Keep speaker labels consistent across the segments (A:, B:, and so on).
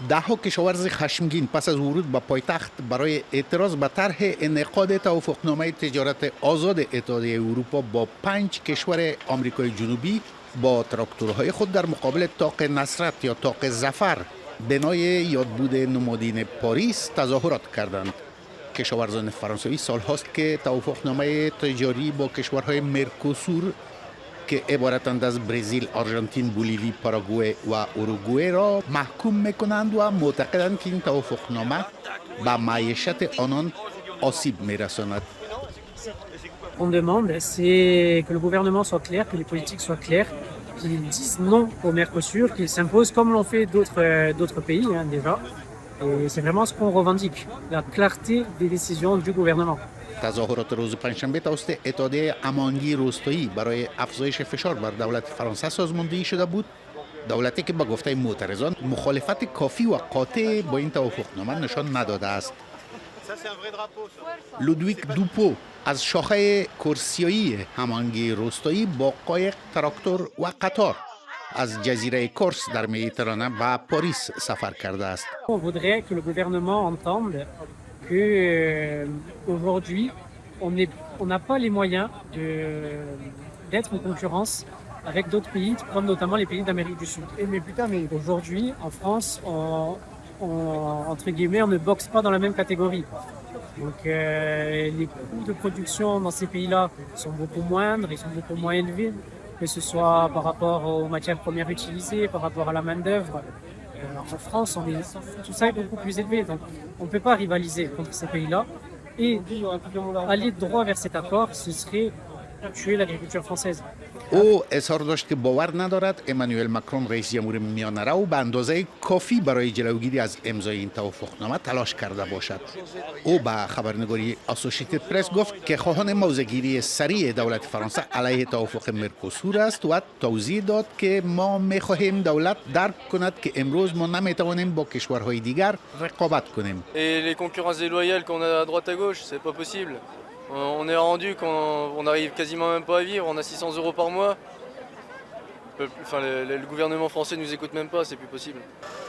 A: دهها کشاورز خشمگین پس از ورود به پایتخت برای اعتراض به طرح انعقاد توافقنامه تجارت آزاد اتحادیه اروپا با 5 کشور آمریکای جنوبی با تراکتورهای خود در مقابل طاق نصرت یا طاق ظفر بنای یادبود نمادین پاریس تظاهرات کردند. کشاورزان فرانسوی سالهاست که توافقنامه تجاری با کشورهای مرکوسور که عبارتند از برزیل، آرژانتین، بولیوی، پاراگوئه و اوروگوئه را محکوم میکنند و معتقدند که این توافقنامه به معیشت آنان آسیب میرساند.
B: On demande, c'est que le gouvernement soit clair, que les politiques soient claires, qu'ils disent non au Mercosur, qu'ils s'imposent comme l'ont fait d'autres pays déjà. Et c'est vraiment ce qu'on revendique, la clarté des décisions du gouvernement.
A: تظاهرات روز پنجشنبه توسط اتحادیه امانگی روستایی برای افزایش فشار بر دولت فرانسه سازماندهی شده بود. دولتی که با گفته معترضان مخالفت کافی و قاطع با این توافقنامه نشان نداده است. لودویک دوپو از شاخه کورسیایی همانگی روستایی با قایق، تراکتور و قطار از جزیره کورس در مدیترانه به پاریس سفر کرده است.
B: On voudrait que le gouvernement entende que aujourd'hui on n'a pas les moyens d'être en concurrence avec d'autres pays, comme notamment les pays d'Amérique du Sud. Mais aujourd'hui, en France, entre guillemets, on ne boxe pas dans la même catégorie. Donc les coûts de production dans ces pays-là sont beaucoup moindres, ils sont beaucoup moins élevés, que ce soit par rapport aux matières premières utilisées, par rapport à la main-d'œuvre. En France, tout ça est beaucoup plus élevé, donc on ne peut pas rivaliser contre ces pays-là. Et aller droit vers cet accord, ce serait tuer l'agriculture française.
A: او اظهار داشت که باور ندارد امانوئل مکرون رئیس جمهور میانه‌رو به اندازه کافی برای جلوگیری از امضای این توافقنامه تلاش کرده باشد. او به خبرنگاری اسوسییتد پرس گفت که خواهان موضع‌گیری سریع دولت فرانسه علیه توافق مرکوسور است و توضیح داد که ما می‌خواهیم دولت درک کند که امروز ما نمی‌توانیم با کشورهای دیگر رقابت کنیم.
C: Et les concurrences déloyales qu'on a à droite à gauche, c'est pas possible. On est rendu qu'on n'arrive quasiment même pas à vivre, on a 600 € par mois. Enfin, le gouvernement français nous écoute même pas, c'est plus possible.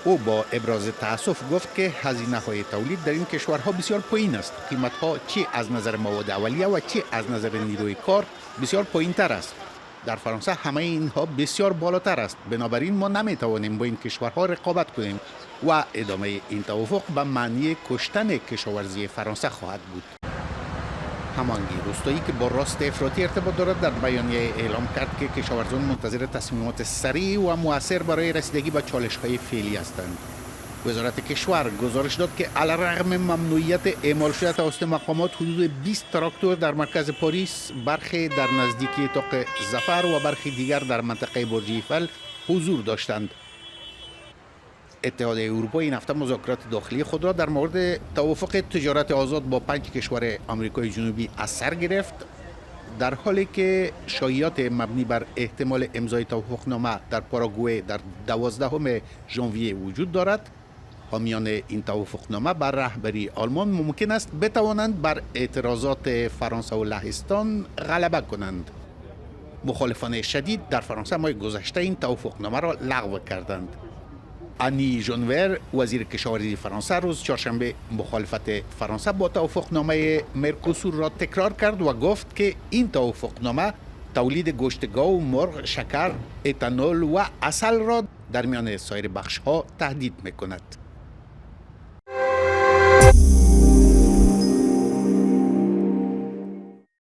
A: او با ابراز تأسف گفت که هزینه‌های تولید در این کشورها بسیار پایین است. قیمت‌ها چه از نظر مواد اولیه و چه از نظر نیروی کار بسیار پایین‌تر است. در فرانسه همه اینها بسیار بالاتر است. بنابراین ما نمی‌توانیم با این کشورها رقابت کنیم و ادامه این توافق به معنی کشتن کشاورزی فرانسه خواهد بود. همانگی روستایی که با راست افراطی ارتباط دارد در بیانیه اعلام کرد که کشاورزان منتظر تصمیمات سریع و مؤثر برای رسیدگی به چالش‌های فعلی هستند. وزارت کشور گزارش داد که علیرغم ممنوعیت اعمال شده توسط مقامات حدود 20 تراکتور در مرکز پاریس، برخی در نزدیکی طاق ظفر و برخی دیگر در منطقه برج ایفل حضور داشتند. اتحادیه اروپا این هفته مذاکرات داخلی خود را در مورد توافق تجارت آزاد با 5 کشور آمریکای جنوبی از سر گرفت، در حالی که شایعات مبنی بر احتمال امضای توافقنامه در پاراگوئه در 12 ژانویه وجود دارد. حامیان این توافقنامه بر رهبری آلمان ممکن است بتوانند بر اعتراضات فرانسه و لهستان غلبه کنند. مخالفان شدید در فرانسه ماه گذشته این توافقنامه را لغو کردند. انی ژانور وزیر کشاورزی فرانسه روز چهارشنبه مخالفت فرانسه با توافقنامه مرکوسور را تکرار کرد و گفت که این توافقنامه تولید گوشت گاو، مرغ، شکر، اتانول و عسل را در میان سایر بخش‌ها تهدید می‌کند.